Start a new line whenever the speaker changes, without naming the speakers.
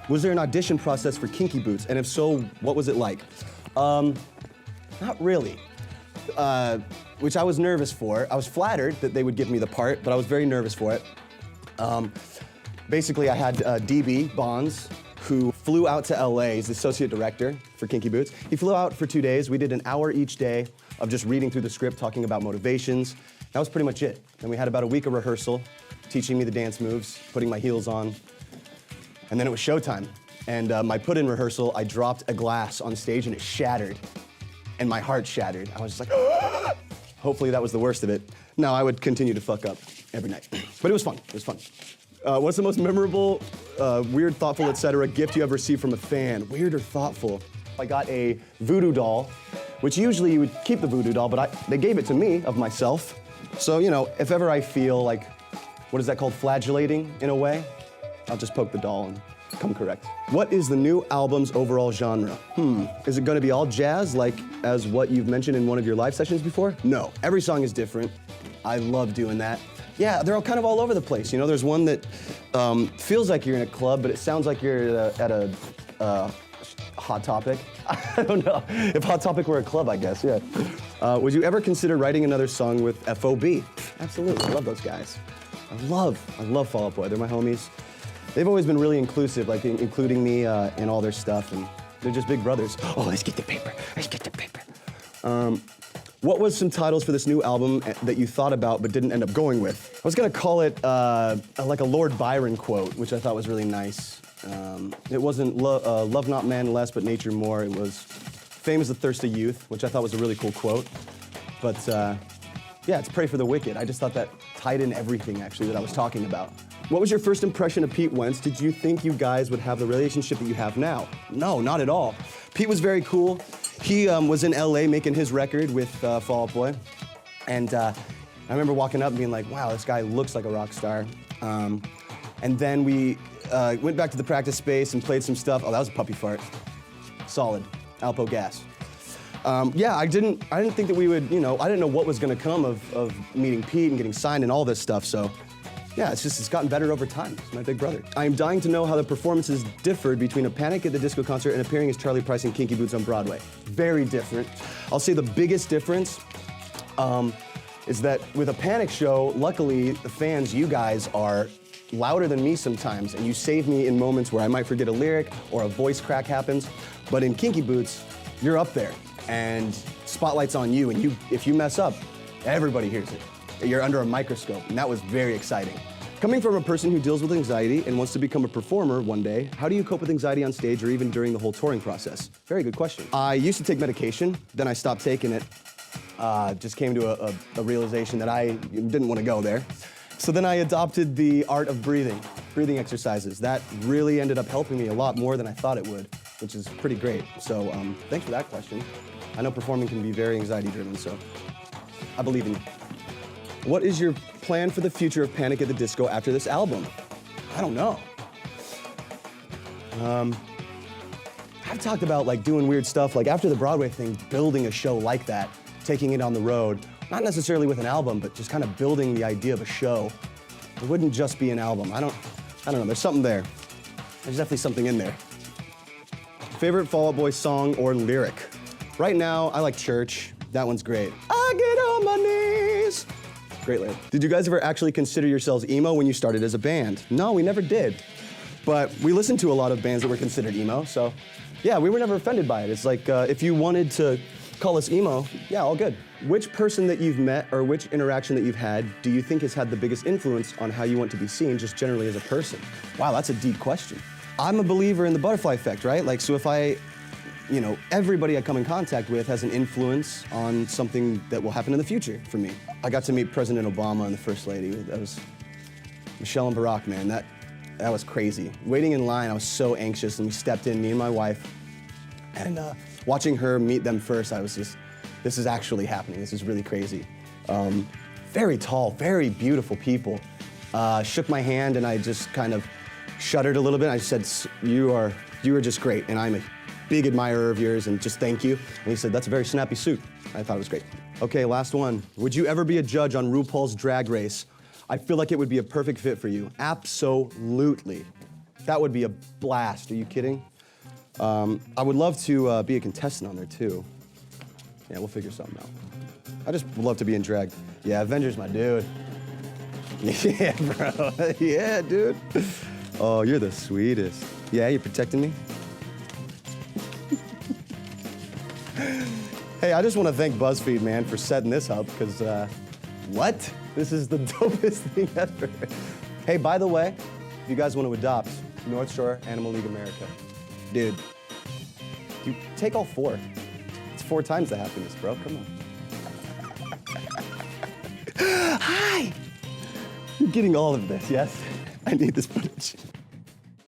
Was there an audition process for Kinky Boots? And if so, what was it like? Not really. Which I was nervous for. I was flattered that they would give me the part, but I was very nervous for it. Basically, I had DB Bonds, who flew out to LA. He's the associate director for Kinky Boots. He flew out for 2 days. We did an hour each day of just reading through the script, talking about motivations. That was pretty much it. Then we had about a week of rehearsal, teaching me the dance moves, putting my heels on. And then it was showtime. And my put-in rehearsal, I dropped a glass on stage and it shattered. And my heart shattered. I was just like, hopefully that was the worst of it. No, I would continue to fuck up every night. But it was fun, it was fun. What's the most memorable, weird, thoughtful, etc. gift you ever received from a fan? Weird or thoughtful? I got a voodoo doll, which usually you would keep the voodoo doll, but they gave it to me of myself. So, you know, if ever I feel like, what is that called, flagellating in a way, I'll just poke the doll and come correct. What is the new album's overall genre? Is it gonna be all jazz, like as what you've mentioned in one of your live sessions before? No, every song is different. I love doing that. Yeah, they're all kind of all over the place. You know, there's one that feels like you're in a club, but it sounds like you're at a Hot Topic. I don't know, if Hot Topic were a club, I guess, yeah. Would you ever consider writing another song with FOB? Absolutely, I love those guys. I love Fall Out Boy, they're my homies. They've always been really inclusive, like including me in all their stuff, and they're just big brothers. Oh, let's get the paper, let's get the paper. What was some titles for this new album that you thought about but didn't end up going with? I was gonna call it like a Lord Byron quote, which I thought was really nice. It wasn't love not man less, but nature more. It was fame is the thirst of youth, which I thought was a really cool quote. But yeah, it's pray for the wicked. I just thought that tied in everything, actually, that I was talking about. What was your first impression of Pete Wentz? Did you think you guys would have the relationship that you have now? No, not at all. Pete was very cool. He was in LA making his record with Fall Out Boy. And I remember walking up and being like, wow, this guy looks like a rock star. And then we went back to the practice space and played some stuff. Oh, that was a puppy fart. Solid, Alpo gas. Yeah, I didn't think that we would, you know, I didn't know what was gonna come of meeting Pete and getting signed and all this stuff, so. Yeah, it's gotten better over time. It's my big brother. I am dying to know how the performances differed between a Panic at the Disco concert and appearing as Charlie Price in Kinky Boots on Broadway. Very different. I'll say the biggest difference is that with a Panic show, luckily, the fans, you guys, are louder than me sometimes, and you save me in moments where I might forget a lyric or a voice crack happens. But in Kinky Boots, you're up there, and spotlight's on you, and if you mess up, everybody hears it. You're under a microscope, and that was very exciting. Coming from a person who deals with anxiety and wants to become a performer one day, how do you cope with anxiety on stage or even during the whole touring process? Very good question. I used to take medication, then I stopped taking it. Just came to a realization that I didn't want to go there. So then I adopted the art of breathing exercises. That really ended up helping me a lot more than I thought it would, which is pretty great. So thanks for that question. I know performing can be very anxiety-driven, so I believe in you. What is your plan for the future of Panic at the Disco after this album? I don't know. I've talked about like doing weird stuff, like after the Broadway thing, building a show like that, taking it on the road, not necessarily with an album, but just kind of building the idea of a show. It wouldn't just be an album. I don't know, there's something there. There's definitely something in there. Favorite Fall Out Boy song or lyric? Right now, I like Church. That one's great. I get on my knees. Great lyric. Did you guys ever actually consider yourselves emo when you started as a band? No, we never did. But we listened to a lot of bands that were considered emo, so yeah, we were never offended by it. It's like, if you wanted to call us emo, yeah, all good. Which person that you've met or which interaction that you've had do you think has had the biggest influence on how you want to be seen just generally as a person? Wow, that's a deep question. I'm a believer in the butterfly effect, right? Like, so if you know, everybody I come in contact with has an influence on something that will happen in the future for me. I got to meet President Obama and the First Lady. That was Michelle and Barack, man. That was crazy. Waiting in line, I was so anxious, and we stepped in, me and my wife, and watching her meet them first, I was just, this is actually happening. This is really crazy. Very tall, very beautiful people. Shook my hand, and I just kind of shuddered a little bit. I said, you are just great, and I'm a big admirer of yours and just thank you. And he said, that's a very snappy suit. I thought it was great. Okay, last one. Would you ever be a judge on RuPaul's Drag Race? I feel like it would be a perfect fit for you. Absolutely. That would be a blast. Are you kidding? I would love to be a contestant on there too. Yeah, we'll figure something out. I just would love to be in drag. Yeah, Avenger's my dude. Yeah, bro. Yeah, dude. Oh, you're the sweetest. Yeah, you're protecting me? Hey, I just want to thank BuzzFeed, man, for setting this up, because, what? This is the dopest thing ever. Hey, by the way, if you guys want to adopt, North Shore Animal League America. Dude, you take all 4. It's 4 times the happiness, bro. Come on. Hi! You're getting all of this, yes? I need this footage.